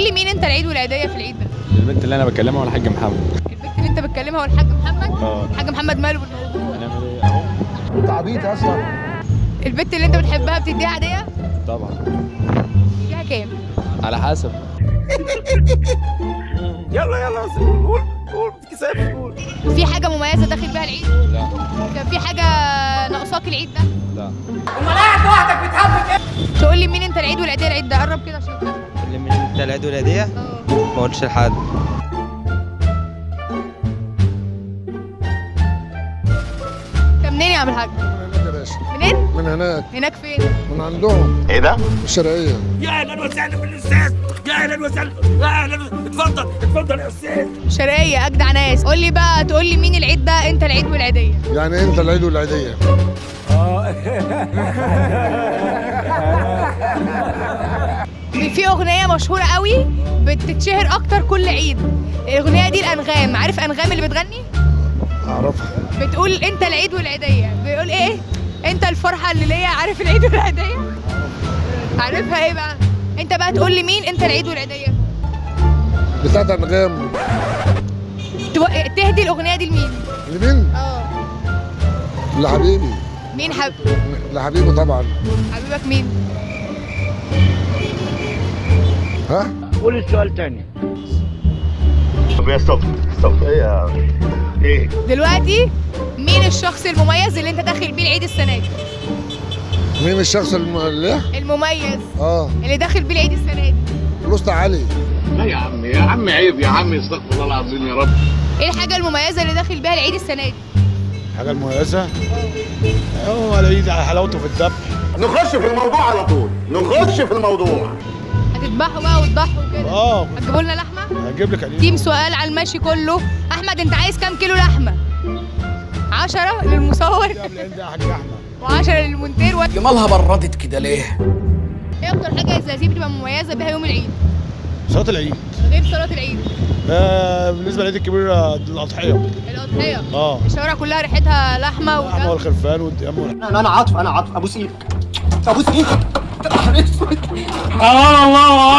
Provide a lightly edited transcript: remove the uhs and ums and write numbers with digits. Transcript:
لي مين انت العيد والعيديه في العيد ده؟ البنت اللي انا بكلمها ولا الحاج محمد؟ البنت اللي انت بتكلمها والحاج محمد؟ اه. الحاج محمد ماله بالموضوع؟ هنعمل ايه اهو. انت عبيط اصلا. البنت اللي انت بتحبها بتديها هديه؟ طبعا. فيها كام؟ على حسب. يلا قول كسبت قول. في حاجه مميزه داخل بيها العيد؟ لا. كان في حاجه ناقصاك العيد ده؟ لا. امال قاعد لوحدك بتهبط ايه؟ تقول لي مين انت العيد والعيديه العيد ده؟ قرب كده عشان اللي من انت العيد والعيدية؟ ما قلتش لحد. انت منين يا عم الحاج؟ من هناك يا باشا. منين؟ من هناك. هناك فين؟ من عندهم. ايه ده؟ الشرقية. يا اهلا وسهلا بالاستاذ، يا اهلا وسهلا، يا اهلا، اتفضل يا استاذ. شرقيه اجدع ناس. قول لي بقى، تقول لي مين العيد ده انت العيد والعيديه؟ يعني انت العيد والعيدية. في اغنيه مشهوره قوي بتتشهر اكتر كل عيد. الاغنيه دي الانغام. عارف انغام اللي بتغني؟ اعرفها. بتقول انت العيد والعيديه. بيقول ايه؟ انت الفرحه اللي ليا. عارف العيد والعيديه؟ عارفها ايه بقى؟ انت بقى تقول لي مين انت العيد والعيديه؟ بتاعت انغام. تهدي الاغنيه دي لمين؟ لمين؟ لحبيبي. مين لحبيبي طبعا. حبيبك مين؟ ها؟ قول السؤال تاني. طب يا ستوب ايه؟ دلوقتي مين الشخص المميز اللي انت داخل بيه العيد السنه دي؟ مين الشخص اللي؟ المميز اللي داخل بيه العيد السنه دي؟ الأسطى علي. لا يا عم عيب يا عم، استغفر الله العظيم يا رب. ايه الحاجه المميزه اللي داخل بيها العيد السنه دي؟ حاجه المميزه هو العيد على حلاوته في الذبح. نخش في الموضوع على طول، نخش في الموضوع. هتذبحوا بقى وتضحوا وكده؟ هتجيبوا لنا لحمه؟ هجيب لك تيم سؤال على المشي كله. احمد انت عايز كام كيلو لحمه؟ 10 للمصور يا حاج احمد و10 للمونتير جمالها بردت كده ليه؟ ايه اكتر حاجه يا زازي بتبقى مميزه بيها يوم العيد؟ صلاه العيد. غير صلاه العيد؟ بالنسبه للعيد الكبير الاضحيه. الاضحيه. الشوارع كلها ريحتها لحمه اللحمه والخرفان والديام انا عاطف ابوس ايدك. الله